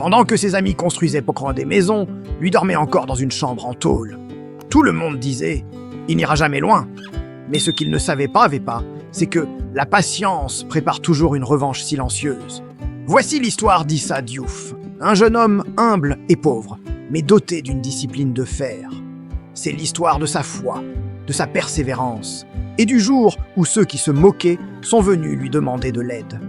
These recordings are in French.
Pendant que ses amis construisaient pour prendre des maisons, lui dormait encore dans une chambre en tôle. Tout le monde disait « il n'ira jamais loin ». Mais ce qu'il ne savait pas, c'est que la patience prépare toujours une revanche silencieuse. Voici l'histoire d'Issa Diouf, un jeune homme humble et pauvre, mais doté d'une discipline de fer. C'est l'histoire de sa foi, de sa persévérance, et du jour où ceux qui se moquaient sont venus lui demander de l'aide.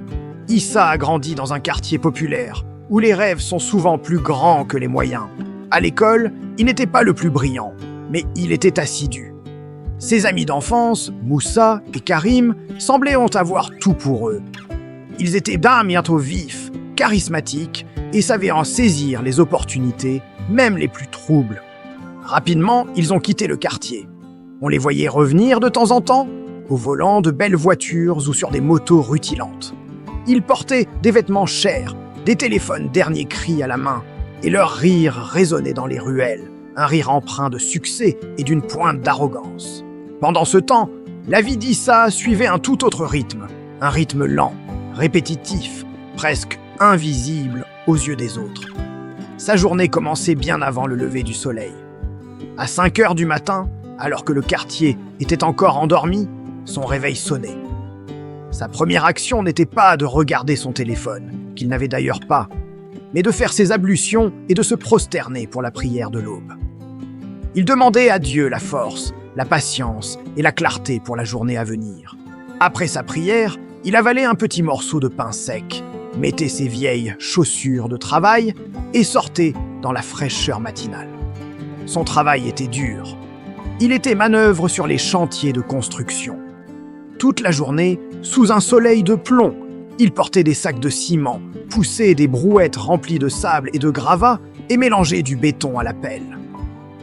Issa a grandi dans un quartier populaire, où les rêves sont souvent plus grands que les moyens. À l'école, il n'était pas le plus brillant, mais il était assidu. Ses amis d'enfance, Moussa et Karim, semblaient avoir tout pour eux. Ils étaient bientôt vifs, charismatiques et savaient en saisir les opportunités, même les plus troubles. Rapidement, ils ont quitté le quartier. On les voyait revenir de temps en temps, au volant de belles voitures ou sur des motos rutilantes. Ils portaient des vêtements chers, des téléphones dernier cri à la main, et leur rire résonnait dans les ruelles, un rire empreint de succès et d'une pointe d'arrogance. Pendant ce temps, la vie d'Issa suivait un tout autre rythme, un rythme lent, répétitif, presque invisible aux yeux des autres. Sa journée commençait bien avant le lever du soleil. À 5 heures du matin, alors que le quartier était encore endormi, son réveil sonnait. Sa première action n'était pas de regarder son téléphone, qu'il n'avait d'ailleurs pas, mais de faire ses ablutions et de se prosterner pour la prière de l'aube. Il demandait à Dieu la force, la patience et la clarté pour la journée à venir. Après sa prière, il avalait un petit morceau de pain sec, mettait ses vieilles chaussures de travail et sortait dans la fraîcheur matinale. Son travail était dur. Il était manœuvre sur les chantiers de construction. Toute la journée, sous un soleil de plomb, il portait des sacs de ciment, poussait des brouettes remplies de sable et de gravats et mélangeait du béton à la pelle.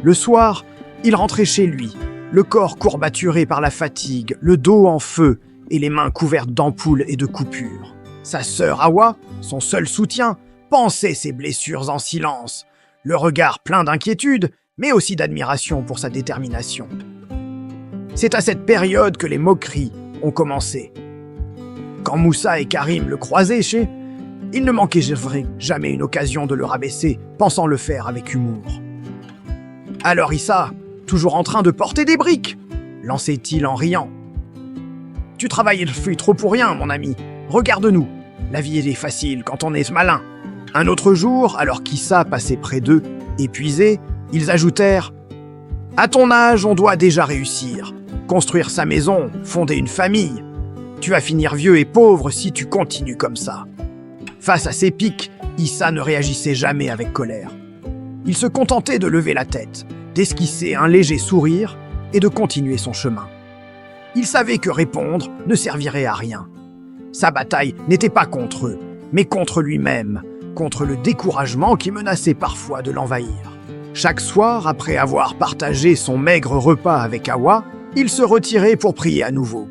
Le soir, il rentrait chez lui, le corps courbaturé par la fatigue, le dos en feu et les mains couvertes d'ampoules et de coupures. Sa sœur Hawa, son seul soutien, pansait ses blessures en silence, le regard plein d'inquiétude, mais aussi d'admiration pour sa détermination. C'est à cette période que les moqueries ont commencé. Quand Moussa et Karim le croisaient il ne manquait jamais une occasion de le rabaisser, pensant le faire avec humour. « Alors Issa, toujours en train de porter des briques !» lançait-il en riant. « Tu travailles trop pour rien, mon ami. Regarde-nous. La vie est facile quand on est malin. » Un autre jour, alors qu'Issa passait près d'eux, épuisé, ils ajoutèrent « À ton âge, on doit déjà réussir. Construire sa maison, fonder une famille. Tu vas finir vieux et pauvre si tu continues comme ça. » Face à ces piques, Issa ne réagissait jamais avec colère. Il se contentait de lever la tête, d'esquisser un léger sourire et de continuer son chemin. Il savait que répondre ne servirait à rien. Sa bataille n'était pas contre eux, mais contre lui-même, contre le découragement qui menaçait parfois de l'envahir. Chaque soir, après avoir partagé son maigre repas avec Hawa, il se retirait pour prier à nouveau.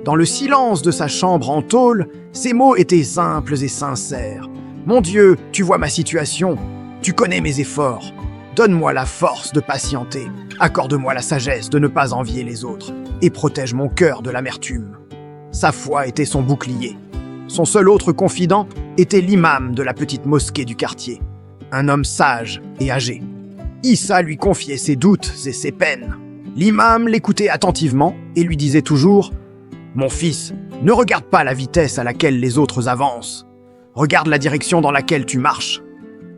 Dans le silence de sa chambre en tôle, ses mots étaient simples et sincères. « Mon Dieu, tu vois ma situation, tu connais mes efforts. Donne-moi la force de patienter, accorde-moi la sagesse de ne pas envier les autres, et protège mon cœur de l'amertume. » Sa foi était son bouclier. Son seul autre confident était l'imam de la petite mosquée du quartier, un homme sage et âgé. Issa lui confiait ses doutes et ses peines. L'imam l'écoutait attentivement et lui disait toujours « Mon fils, ne regarde pas la vitesse à laquelle les autres avancent. Regarde la direction dans laquelle tu marches.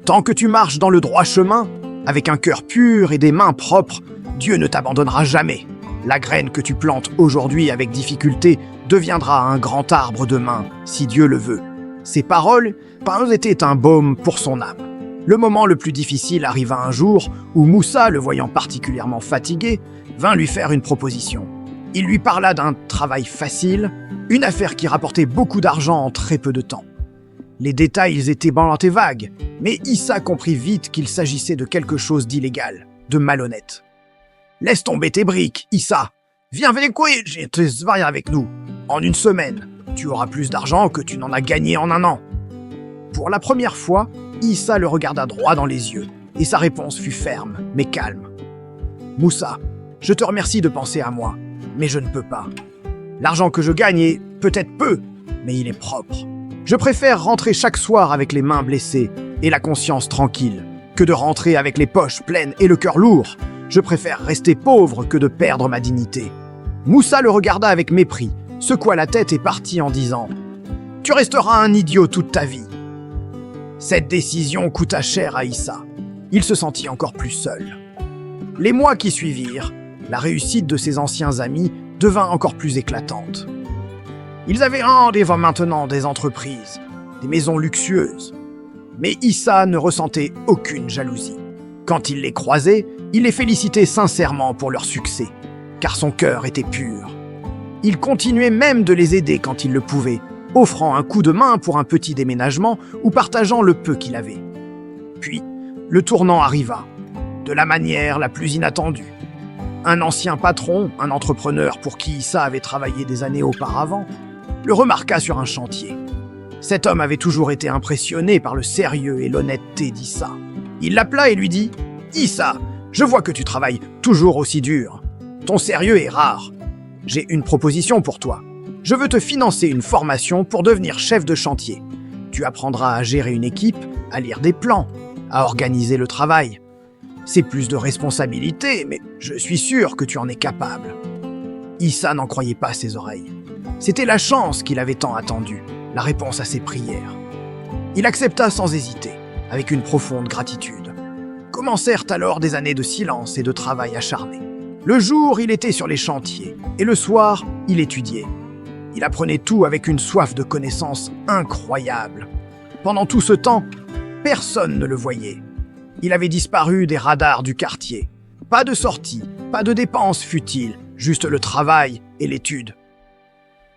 Tant que tu marches dans le droit chemin, avec un cœur pur et des mains propres, Dieu ne t'abandonnera jamais. La graine que tu plantes aujourd'hui avec difficulté deviendra un grand arbre demain, si Dieu le veut. » Ces paroles étaient un baume pour son âme. Le moment le plus difficile arriva un jour où Moussa, le voyant particulièrement fatigué, vint lui faire une proposition. Il lui parla d'un travail facile, une affaire qui rapportait beaucoup d'argent en très peu de temps. Les détails étaient vagues, mais Issa comprit vite qu'il s'agissait de quelque chose d'illégal, de malhonnête. « Laisse tomber tes briques, Issa. Viens avec nous. En une semaine, tu auras plus d'argent que tu n'en as gagné en un an. » Pour la première fois, Issa le regarda droit dans les yeux, et sa réponse fut ferme, mais calme. « Moussa, je te remercie de penser à moi, mais je ne peux pas. L'argent que je gagne est peut-être peu, mais il est propre. Je préfère rentrer chaque soir avec les mains blessées et la conscience tranquille que de rentrer avec les poches pleines et le cœur lourd. Je préfère rester pauvre que de perdre ma dignité. Moussa le regarda avec mépris, secoua la tête et partit en disant « Tu resteras un idiot toute ta vie ». Cette décision coûta cher à Issa. Il se sentit encore plus seul. Les mois qui suivirent, la réussite de ses anciens amis devint encore plus éclatante. Ils avaient maintenant des entreprises, des maisons luxueuses. Mais Issa ne ressentait aucune jalousie. Quand il les croisait, il les félicitait sincèrement pour leur succès, car son cœur était pur. Il continuait même de les aider quand il le pouvait, offrant un coup de main pour un petit déménagement ou partageant le peu qu'il avait. Puis, le tournant arriva, de la manière la plus inattendue. Un ancien patron, un entrepreneur pour qui Issa avait travaillé des années auparavant, le remarqua sur un chantier. Cet homme avait toujours été impressionné par le sérieux et l'honnêteté d'Issa. Il l'appela et lui dit « Issa, je vois que tu travailles toujours aussi dur. Ton sérieux est rare. J'ai une proposition pour toi. Je veux te financer une formation pour devenir chef de chantier. Tu apprendras à gérer une équipe, à lire des plans, à organiser le travail. C'est plus de responsabilité, mais je suis sûr que tu en es capable. » Issa n'en croyait pas ses oreilles. C'était la chance qu'il avait tant attendue, la réponse à ses prières. Il accepta sans hésiter, avec une profonde gratitude. Commencèrent alors des années de silence et de travail acharné. Le jour, il était sur les chantiers, et le soir, il étudiait. Il apprenait tout avec une soif de connaissances incroyable. Pendant tout ce temps, personne ne le voyait. Il avait disparu des radars du quartier. Pas de sortie, pas de dépenses futiles, juste le travail et l'étude.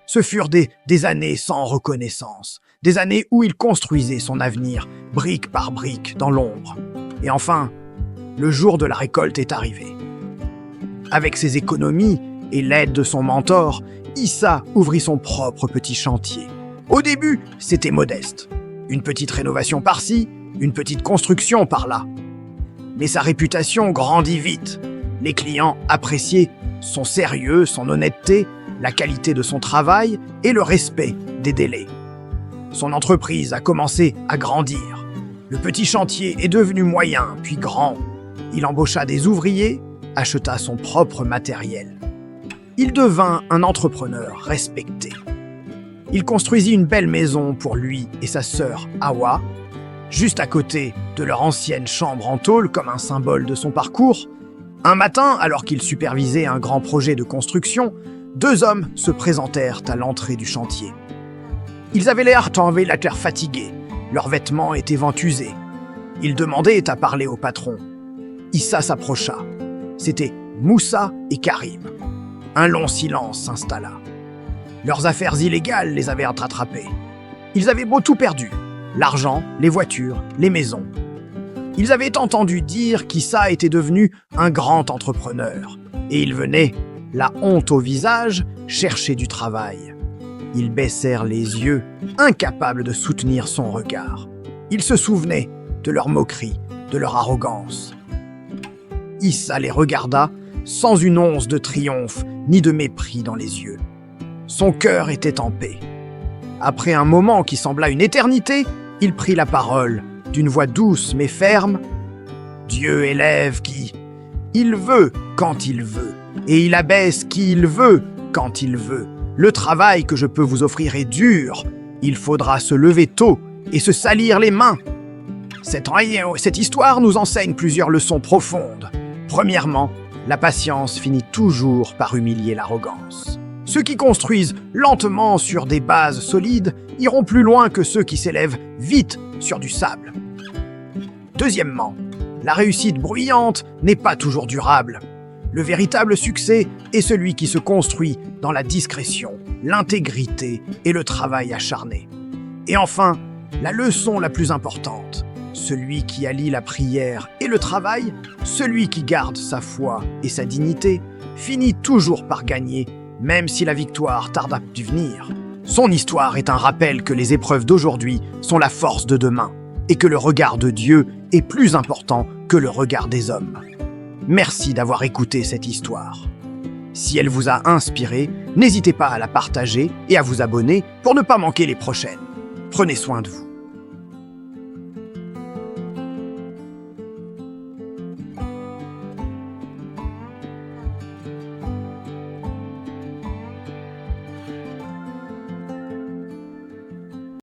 Ce furent des années sans reconnaissance, des années où il construisait son avenir, brique par brique, dans l'ombre. Et enfin, le jour de la récolte est arrivé. Avec ses économies et l'aide de son mentor, Issa ouvrit son propre petit chantier. Au début, c'était modeste. Une petite rénovation par-ci, une petite construction par-là. Mais sa réputation grandit vite. Les clients appréciaient son sérieux, son honnêteté, la qualité de son travail et le respect des délais. Son entreprise a commencé à grandir. Le petit chantier est devenu moyen, puis grand. Il embaucha des ouvriers, acheta son propre matériel. Il devint un entrepreneur respecté. Il construisit une belle maison pour lui et sa sœur Hawa, juste à côté de leur ancienne chambre en tôle comme un symbole de son parcours. Un matin, alors qu'il supervisait un grand projet de construction, deux hommes se présentèrent à l'entrée du chantier. Ils avaient l'air fatigués, leurs vêtements étaient ventusés. Ils demandaient à parler au patron. Issa s'approcha. C'était Moussa et Karim. Un long silence s'installa. Leurs affaires illégales les avaient rattrapés. Ils avaient beau tout perdu, l'argent, les voitures, les maisons. Ils avaient entendu dire qu'Issa était devenu un grand entrepreneur, et ils venaient, la honte au visage, chercher du travail. Ils baissèrent les yeux, incapables de soutenir son regard. Ils se souvenaient de leur moquerie, de leur arrogance. Issa les regarda sans une once de triomphe ni de mépris dans les yeux. Son cœur était en paix. Après un moment qui sembla une éternité, il prit la parole, d'une voix douce mais ferme. « Dieu élève qui... Il veut quand il veut, et il abaisse qui il veut quand il veut. Le travail que je peux vous offrir est dur. Il faudra se lever tôt et se salir les mains. » Cette histoire nous enseigne plusieurs leçons profondes. Premièrement, la patience finit toujours par humilier l'arrogance. Ceux qui construisent lentement sur des bases solides iront plus loin que ceux qui s'élèvent vite sur du sable. Deuxièmement, la réussite bruyante n'est pas toujours durable. Le véritable succès est celui qui se construit dans la discrétion, l'intégrité et le travail acharné. Et enfin, la leçon la plus importante, celui qui allie la prière et le travail, celui qui garde sa foi et sa dignité, finit toujours par gagner, même si la victoire tarde à venir. Son histoire est un rappel que les épreuves d'aujourd'hui sont la force de demain, et que le regard de Dieu est plus important que le regard des hommes. Merci d'avoir écouté cette histoire. Si elle vous a inspiré, n'hésitez pas à la partager et à vous abonner pour ne pas manquer les prochaines. Prenez soin de vous.